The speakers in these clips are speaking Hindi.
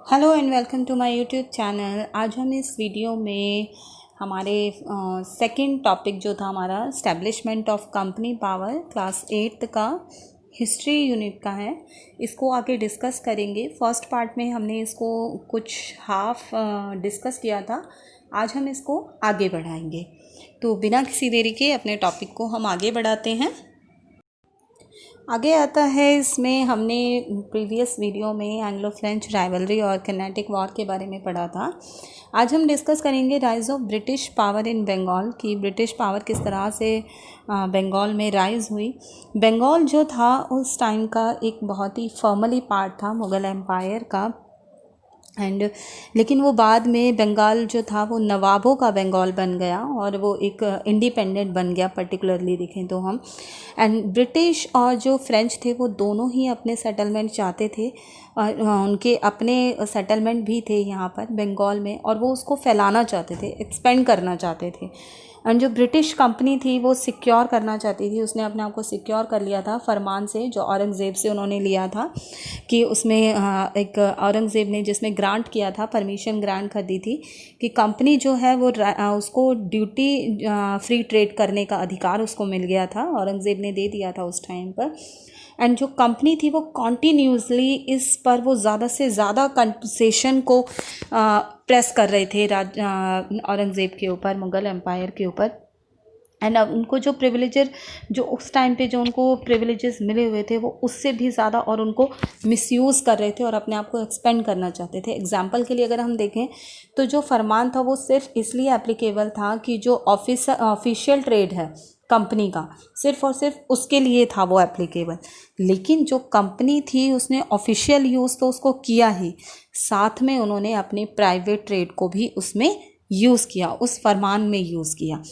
Hello and welcome to my YouTube channel. आज हम इस वीडियो में हमारे सेकंड टॉपिक जो था हमारा establishment of company power class 8 का हिस्ट्री यूनिट का है, इसको आगे डिस्कस करेंगे। फर्स्ट पार्ट में हमने इसको कुछ हाफ डिस्कस किया था, आज हम इसको आगे बढ़ाएंगे। तो बिना किसी देरी के अपने टॉपिक को हम आगे बढ़ाते हैं। आगे आता है, इसमें हमने प्रीवियस वीडियो में एंग्लो फ्रेंच राइवलरी और किनेटिक वॉर के बारे में पढ़ा था। आज हम डिस्कस करेंगे rise of British power in Bengal, कि ब्रिटिश पावर किस तरह से बंगाल में राइज हुई। बंगाल जो था उस टाइम का एक बहुत ही फॉर्मली पार्ट था मुग़ल एम्पायर का, लेकिन वो बाद में बंगाल जो था वो नवाबों का बंगाल बन गया और वो एक इंडिपेंडेंट बन गया। पर्टिकुलरली देखें तो हम ब्रिटिश और जो फ्रेंच थे वो दोनों ही अपने सेटलमेंट चाहते थे और उनके अपने सेटलमेंट भी थे यहाँ पर बंगाल में, और वो उसको फैलाना चाहते थे, एक्सपेंड करना चाहते थे। एंड जो ब्रिटिश कंपनी थी वो सिक्योर करना चाहती थी, उसने अपने आप को सिक्योर कर लिया था फरमान से, जो औरंगज़ेब से उन्होंने लिया था। कि उसमें एक औरंगज़ेब ने जिसमें ग्रांट किया था, परमिशन ग्रांट कर दी थी कि कंपनी जो है वो उसको ड्यूटी फ्री ट्रेड करने का अधिकार उसको मिल गया था, औरंगज़ेब ने दे दिया था उस टाइम पर। एंड जो कंपनी थी वो कॉन्टीन्यूसली इस पर वो ज़्यादा से ज़्यादा कंसेशन को प्रेस कर रहे थे औरंगज़ेब के ऊपर, मुग़ल एम्पायर के ऊपर। एंड अब उनको जो प्रिविलेजेस, जो उस टाइम पे जो उनको प्रिविलेजेस मिले हुए थे वो उससे भी ज़्यादा और उनको मिसयूज़ कर रहे थे और अपने आप को एक्सपेंड करना चाहते थे। एग्जांपल के लिए अगर हम देखें तो जो फरमान था वो सिर्फ इसलिए एप्लीकेबल था कि जो ऑफिशियल ट्रेड है कंपनी का, सिर्फ और सिर्फ उसके लिए था वो एप्लीकेबल। लेकिन जो कंपनी थी उसने ऑफिशियल यूज़ तो उसको किया ही, साथ में उन्होंने अपने प्राइवेट ट्रेड को भी उसमें यूज़ किया, उस फरमान में यूज़ किया।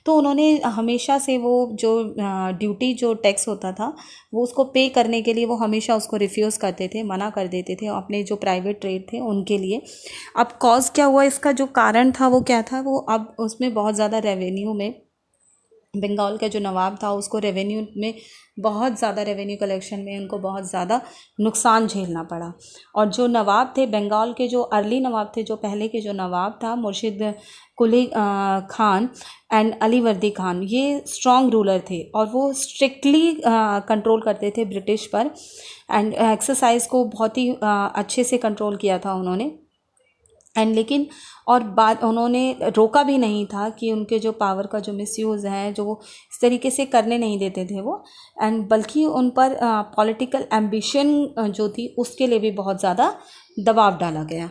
तो उन्होंने हमेशा से वो जो ड्यूटी जो टैक्स होता था वो उसको पे करने के लिए वो हमेशा उसको रिफ्यूज़ करते थे, मना कर देते थे अपने जो प्राइवेट ट्रेड थे उनके लिए। अब कॉज क्या हुआ, इसका जो कारण था वो क्या था, वो अब उसमें बहुत ज़्यादा रेवेन्यू में, बंगाल का जो नवाब था उसको रेवेन्यू में बहुत ज़्यादा, रेवेन्यू कलेक्शन में उनको बहुत ज़्यादा नुकसान झेलना पड़ा। और जो नवाब थे बंगाल के, जो अर्ली नवाब थे, जो पहले के जो नवाब था मुर्शिद कुली खान एंड अलीवर्दी खान, ये स्ट्रॉन्ग रूलर थे और वो स्ट्रिक्टली कंट्रोल करते थे ब्रिटिश पर। एंड एक्सरसाइज को बहुत ही अच्छे से कंट्रोल किया था उन्होंने। एंड लेकिन और बात उन्होंने रोका भी नहीं था कि उनके जो पावर का जो मिसयूज़ है जो वो इस तरीके से करने नहीं देते थे वो। एंड बल्कि उन पर पॉलिटिकल एम्बिशन जो थी उसके लिए भी बहुत ज़्यादा दबाव डाला गया।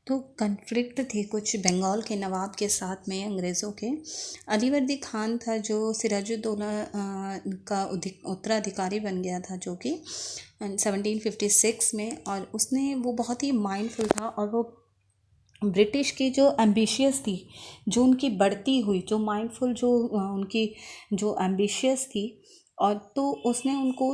तो कन्फ्लिक्ट थी कुछ बंगाल के नवाब के साथ में अंग्रेज़ों के। अलीवर्दी खान था जो सिराजुद्दौला का उत्तराधिकारी बन गया था, जो कि 1756 में, और उसने वो बहुत ही माइंडफुल था और वो ब्रिटिश की जो एम्बिशियस थी, जो उनकी बढ़ती हुई जो माइंडफुल जो उनकी जो एम्बिशियस थी, और तो उसने उनको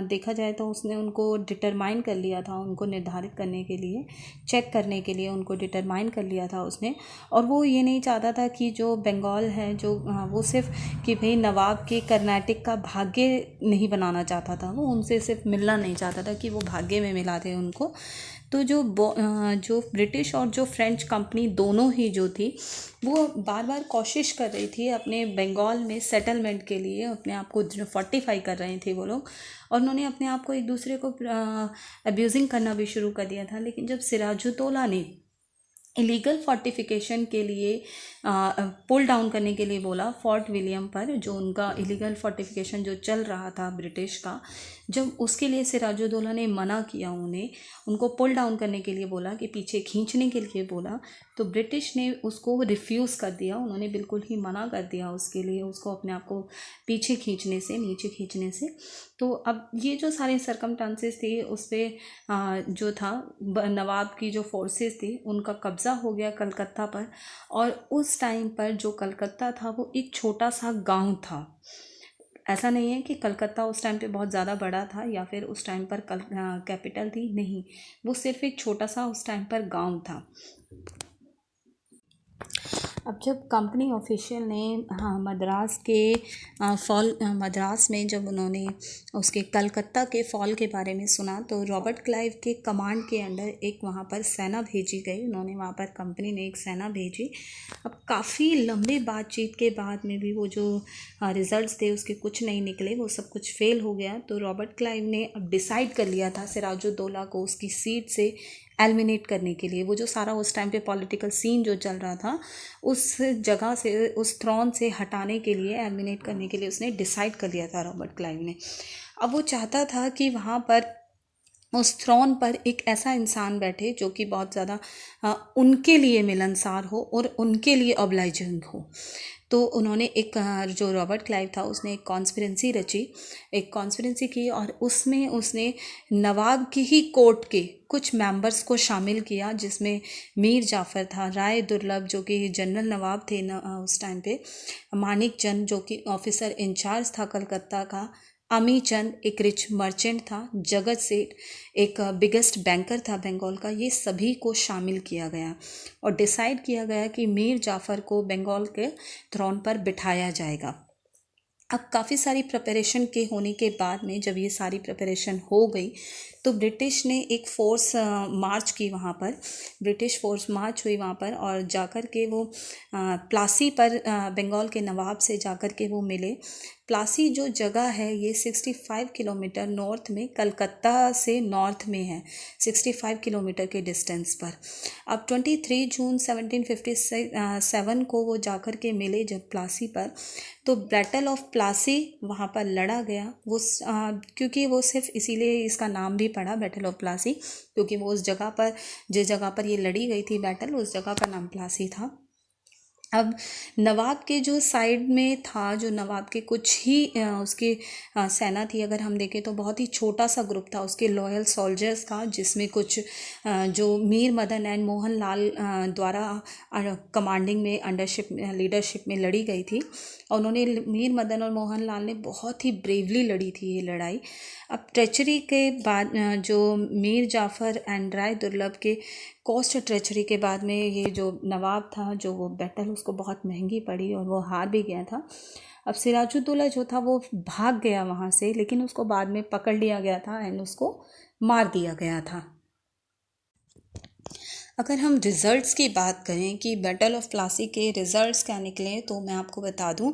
देखा जाए तो उसने उनको डिटरमाइन कर लिया था, उनको निर्धारित करने के लिए, चेक करने के लिए उनको डिटरमाइन कर लिया था उसने। और वो ये नहीं चाहता था कि जो बंगाल है जो वो सिर्फ कि भाई नवाब के कर्नाटक का भाग्य नहीं बनाना चाहता था, वो उनसे सिर्फ मिलना नहीं चाहता था कि वो भाग्य में मिला दे उनको। तो जो ब्रिटिश और जो फ्रेंच कंपनी दोनों ही जो थी वो बार बार कोशिश कर रही थी अपने बंगाल में सेटलमेंट के लिए, अपने आप को फोर्टिफाई कर रहे थे वो लोग, और उन्होंने अपने आप को एक दूसरे को अब्यूजिंग करना भी शुरू कर दिया था। लेकिन जब सिराजुद्दौला ने इलीगल फोर्टिफिकेशन के लिए पुल डाउन करने के लिए बोला फोर्ट विलियम पर, जो उनका इलीगल फोर्टिफिकेशन जो चल रहा था ब्रिटिश का, जब उसके लिए सिराजुद्दौला ने मना किया, उनको पुल डाउन करने के लिए बोला, कि पीछे खींचने के लिए बोला, तो ब्रिटिश ने उसको रिफ्यूज़ कर दिया, उन्होंने बिल्कुल ही मना कर दिया उसके लिए, उसको अपने आप को पीछे खींचने से, नीचे खींचने से। तो अब ये जो सारे सरकमस्टांसेस थे उस पर जो था नवाब की जो फोर्सेस थी उनका कब्ज़ा हो गया कलकत्ता पर। और उस टाइम पर जो कलकत्ता था वो एक छोटा सा गांव था। ऐसा नहीं है कि कलकत्ता उस टाइम पे बहुत ज़्यादा बड़ा था या फिर उस टाइम पर कैपिटल थी, नहीं, वो सिर्फ एक छोटा सा उस टाइम पर गांव था। अब जब कंपनी ऑफिशियल ने हाँ मद्रास के मद्रास में जब उन्होंने उसके कलकत्ता के फॉल के बारे में सुना तो रॉबर्ट क्लाइव के कमांड के अंडर एक वहाँ पर सेना भेजी गई। उन्होंने वहाँ पर कंपनी ने एक सेना भेजी। अब काफ़ी लंबी बातचीत के बाद में भी वो जो रिज़ल्ट्स थे उसके कुछ नहीं निकले, वो सब कुछ फेल हो गया। तो रॉबर्ट क्लाइव ने अब डिसाइड कर लिया था सिराजुद्दौला को उसकी सीट से एलिमिनेट करने के लिए। वो जो सारा उस टाइम पे पॉलिटिकल सीन जो चल रहा था उस जगह से, उस थ्रोन से हटाने के लिए, एलिमिनेट करने के लिए उसने डिसाइड कर लिया था रॉबर्ट क्लाइव ने। अब वो चाहता था कि वहाँ पर उस थ्रोन पर एक ऐसा इंसान बैठे जो कि बहुत ज़्यादा उनके लिए मिलनसार हो और उनके लिए ऑब्लाइजिंग हो। तो उन्होंने एक जो रॉबर्ट क्लाइव था उसने एक कॉन्स्पिरेंसी रची, एक कॉन्स्पिरेंसी की और उसमें उसने नवाब की ही कोर्ट के कुछ मेंबर्स को शामिल किया, जिसमें मीर जाफ़र था, राय दुर्लभ जो कि जनरल नवाब थे उस टाइम पे, मानिक चंद जो कि ऑफिसर इंचार्ज था कलकत्ता का, अमी चंद एक रिच मर्चेंट था, जगत सेठ एक बिगेस्ट बैंकर था बंगाल का। ये सभी को शामिल किया गया और डिसाइड किया गया कि मीर जाफ़र को बंगाल के थ्रोन पर बिठाया जाएगा। अब काफ़ी सारी प्रिपरेशन के होने के बाद में जब ये सारी प्रिपरेशन हो गई तो ब्रिटिश ने एक फोर्स मार्च की वहाँ पर, ब्रिटिश फोर्स मार्च हुई वहाँ पर और जाकर के वो प्लासी पर बंगाल के नवाब से जाकर के वो मिले। प्लासी जो जगह है ये 65 किलोमीटर नॉर्थ में, कलकत्ता से नॉर्थ में है, 65 किलोमीटर के डिस्टेंस पर। अब 23 जून 1757 को वो जाकर के मिले जब प्लासी पर, तो बैटल ऑफ प्लासी वहाँ पर लड़ा गया। वो क्योंकि वो सिर्फ इसीलिए इसका नाम भी पड़ा बैटल ऑफ प्लासी, क्योंकि वो उस जगह पर, जिस जगह पर ये लड़ी गई थी बैटल, उस जगह का नाम प्लासी था। अब नवाब के जो साइड में था, जो नवाब के कुछ ही उसकी सेना थी, अगर हम देखें तो बहुत ही छोटा सा ग्रुप था उसके लॉयल सोल्जर्स का, जिसमें कुछ जो मीर मदन एंड मोहन लाल द्वारा कमांडिंग में, अंडरशिप लीडरशिप में लड़ी गई थी। और उन्होंने, मीर मदन और मोहन लाल ने बहुत ही ब्रेवली लड़ी थी ये लड़ाई। अब ट्रेचरी के बाद जो मीर जाफ़र एंड राय दुर्लभ के कॉस्ट ट्रेचरी के बाद में ये जो नवाब था, जो वो बैटल उसको बहुत महंगी पड़ी और वो हार भी गया था। अब सिराजुद्दौला जो था वो भाग गया वहाँ से, लेकिन उसको बाद में पकड़ लिया गया था एंड उसको मार दिया गया था। अगर हम रिज़ल्ट्स की बात करें कि बैटल ऑफ प्लासी के रिज़ल्ट्स क्या निकले, तो मैं आपको बता दूं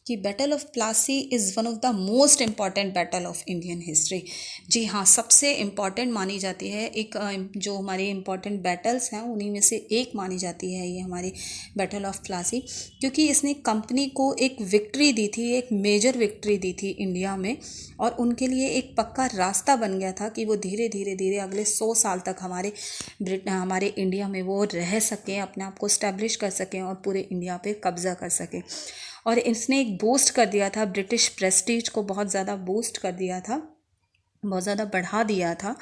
कि battle of Plassey is one of the most important battle of Indian history. जी हाँ, सबसे इम्पॉर्टेंट मानी जाती है। एक जो हमारे इम्पॉर्टेंट बैटल्स हैं उन्हीं में से एक मानी जाती है ये हमारी बैटल ऑफ प्लासी, क्योंकि इसने कंपनी को एक विक्ट्री दी थी, एक मेजर विक्ट्री दी थी इंडिया में, और उनके लिए एक पक्का रास्ता बन गया था कि वो धीरे धीरे धीरे अगले 100 साल तक हमारे इंडिया में वो रह सकें, अपने आप को स्टैब्लिश कर सकें और पूरे इंडिया पे कब्ज़ा कर सकें। और इसने एक बूस्ट कर दिया था, ब्रिटिश प्रेस्टीज को बहुत ज़्यादा बूस्ट कर दिया था, बहुत ज़्यादा बढ़ा दिया था।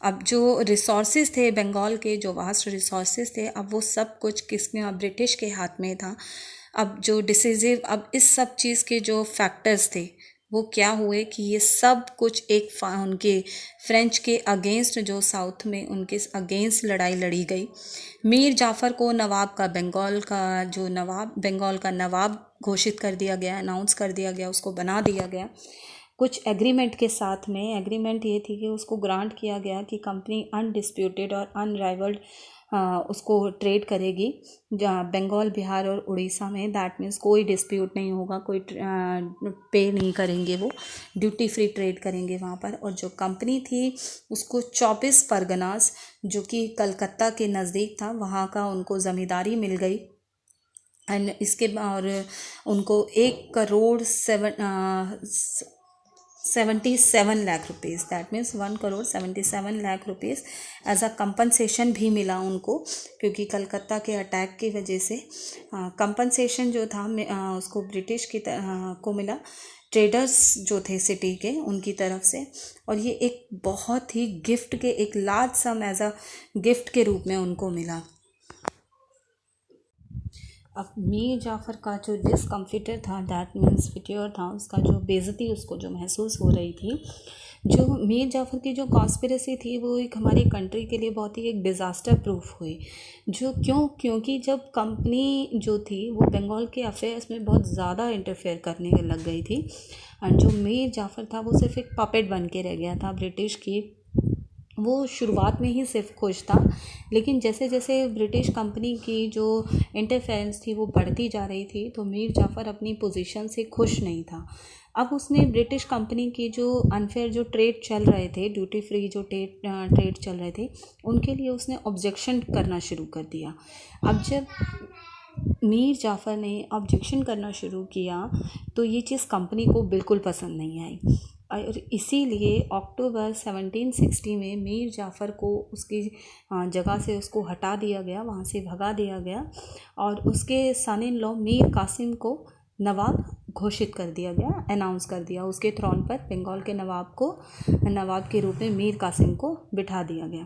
अब जो रिसोर्सेज थे बंगाल के, जो वास्ट रिसोर्सेज थे, अब वो सब कुछ किसमें, ब्रिटिश के हाथ में था। अब जो डिसीजिव, अब इस सब चीज़ के जो फैक्टर्स थे वो क्या हुए कि ये सब कुछ एक उनके फ्रेंच के अगेंस्ट, जो साउथ में उनके अगेंस्ट लड़ाई लड़ी गई। मीर जाफ़र को नवाब का, बंगाल का जो नवाब, बंगाल का नवाब घोषित कर दिया गया, अनाउंस कर दिया गया, उसको बना दिया गया कुछ एग्रीमेंट के साथ में। एग्रीमेंट ये थी कि उसको ग्रांट किया गया कि कंपनी अनडिस्प्यूटेड और अनराइवल्ड उसको ट्रेड करेगी बंगाल, बिहार और उड़ीसा में। दैट मीन्स कोई डिस्प्यूट नहीं होगा, कोई पे नहीं करेंगे, वो ड्यूटी फ्री ट्रेड करेंगे वहाँ पर। और जो कंपनी थी उसको 24 परगनास, जो कि कलकत्ता के नज़दीक था, वहाँ का उनको ज़मींदारी मिल गई। एंड इसके और उनको 1,77 lakh rupees, that means 1,77 lakh rupees as a compensation भी मिला उनको, क्योंकि कलकत्ता के अटैक की वजह से कंपनसेशन जो था उसको ब्रिटिश को मिला, ट्रेडर्स जो थे सिटी के उनकी तरफ से। और ये एक बहुत ही गिफ्ट के, एक large sum as a gift के रूप में उनको मिला। अब मीर जाफ़र का जो डिस्कम्फिटर था, दैट मीन्स फिटियर था, उसका जो बेइज्जती उसको जो महसूस हो रही थी, जो मीर जाफ़र की जो कॉन्स्पिरेसी थी वो एक हमारी कंट्री के लिए बहुत ही एक डिज़ास्टर प्रूफ हुई। जो क्योंकि जब कंपनी जो थी वो बंगाल के अफेयर्स में बहुत ज़्यादा इंटरफेयर करने लग गई थी, और जो मीर जाफ़र था वो सिर्फ एक पपेट बन के रह गया था ब्रिटिश की। वो शुरुआत में ही सिर्फ खुश था, लेकिन जैसे जैसे ब्रिटिश कंपनी की जो इंटरफेरेंस थी वो बढ़ती जा रही थी, तो मीर जाफ़र अपनी पोजीशन से खुश नहीं था। अब उसने ब्रिटिश कंपनी की जो अनफेयर जो ट्रेड चल रहे थे, ड्यूटी फ्री जो ट्रेड चल रहे थे, उनके लिए उसने ऑब्जेक्शन करना शुरू कर दिया। अब जब मीर जाफ़र ने ऑब्जेक्शन करना शुरू किया तो ये चीज़ कंपनी को बिल्कुल पसंद नहीं आई, और इसीलिए अक्टूबर 1760 में मीर जाफ़र को उसकी जगह से उसको हटा दिया गया, वहाँ से भगा दिया गया, और उसके सन इन लॉ मीर कासिम को नवाब घोषित कर दिया गया, अनाउंस कर दिया। उसके थ्रोन पर बंगाल के नवाब के रूप में मीर कासिम को बिठा दिया गया।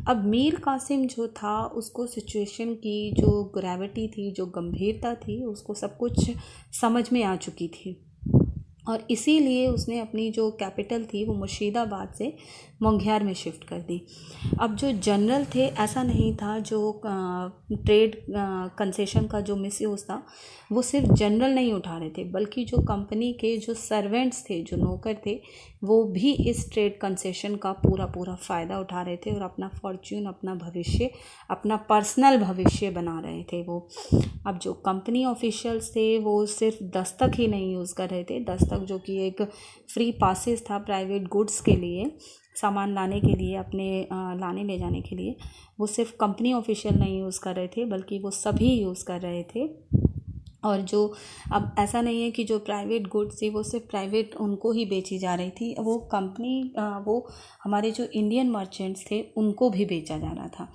अब मीर कासिम जो था उसको सिचुएशन की जो ग्रेविटी थी, जो गंभीरता थी, उसको सब कुछ समझ में आ चुकी थी, और इसीलिए उसने अपनी जो कैपिटल थी वो मुर्शिदाबाद से मोंगियार में शिफ्ट कर दी। अब जो जनरल थे, ऐसा नहीं था जो ट्रेड कंसेशन का जो मिसयूज़ था वो सिर्फ जनरल नहीं उठा रहे थे, बल्कि जो कंपनी के जो सर्वेंट्स थे, जो नौकर थे, वो भी इस ट्रेड कंसेशन का पूरा फ़ायदा उठा रहे थे और अपना फॉर्च्यून, अपना भविष्य, अपना पर्सनल भविष्य बना रहे थे वो। अब जो कंपनी ऑफिशियल्स थे वो सिर्फ दस्तक ही नहीं यूज़ कर रहे थे, दस्तक जो कि एक फ्री पासेस था प्राइवेट गुड्स के लिए, सामान लाने के लिए, अपने लाने ले जाने के लिए, वो सिर्फ कंपनी ऑफिशियल नहीं यूज़ कर रहे थे, बल्कि वो सभी यूज़ कर रहे थे। और जो अब ऐसा नहीं है कि जो प्राइवेट गुड्स थी वो सिर्फ प्राइवेट उनको ही बेची जा रही थी, वो कंपनी वो हमारे जो इंडियन मर्चेंट्स थे उनको भी बेचा जा रहा था।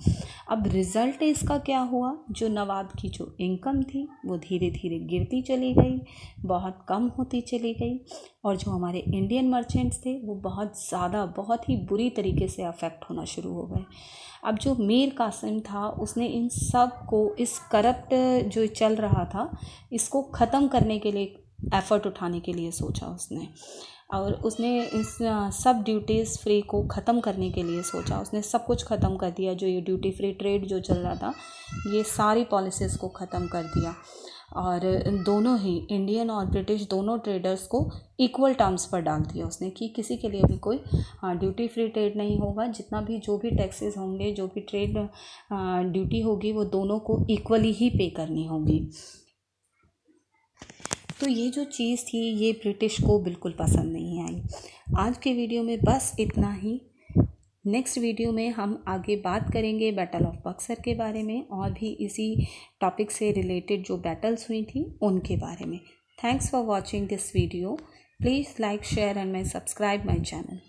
अब रिज़ल्ट इसका क्या हुआ, जो नवाब की जो इनकम थी वो धीरे धीरे गिरती चली गई, बहुत कम होती चली गई, और जो हमारे इंडियन मर्चेंट्स थे वो बहुत ही बुरी तरीके से अफेक्ट होना शुरू हो गए। अब जो मीर कासिम था उसने इन सब को, इस करप्ट जो चल रहा था, इसको ख़त्म करने के लिए एफ़र्ट उठाने के लिए सोचा उसने, और उसने इस सब ड्यूटीज़ फ्री को ख़त्म करने के लिए सोचा। उसने सब कुछ ख़त्म कर दिया, जो ये ड्यूटी फ्री ट्रेड जो चल रहा था, ये सारी पॉलिसीज़ को ख़त्म कर दिया, और दोनों ही इंडियन और ब्रिटिश दोनों ट्रेडर्स को इक्वल टर्म्स पर डाल दिया उसने, कि किसी के लिए भी कोई ड्यूटी फ्री ट्रेड नहीं होगा, जितना भी जो भी टैक्सेस होंगे, जो भी ट्रेड ड्यूटी होगी, वो दोनों को इक्वली ही पे करनी होगी। तो ये जो चीज़ थी ये ब्रिटिश को बिल्कुल पसंद नहीं आई। आज के वीडियो में बस इतना ही। नेक्स्ट वीडियो में हम आगे बात करेंगे बैटल ऑफ बक्सर के बारे में, और भी इसी टॉपिक से रिलेटेड जो बैटल्स हुई थी उनके बारे में। Thanks for watching this video. Please like, share and subscribe my channel.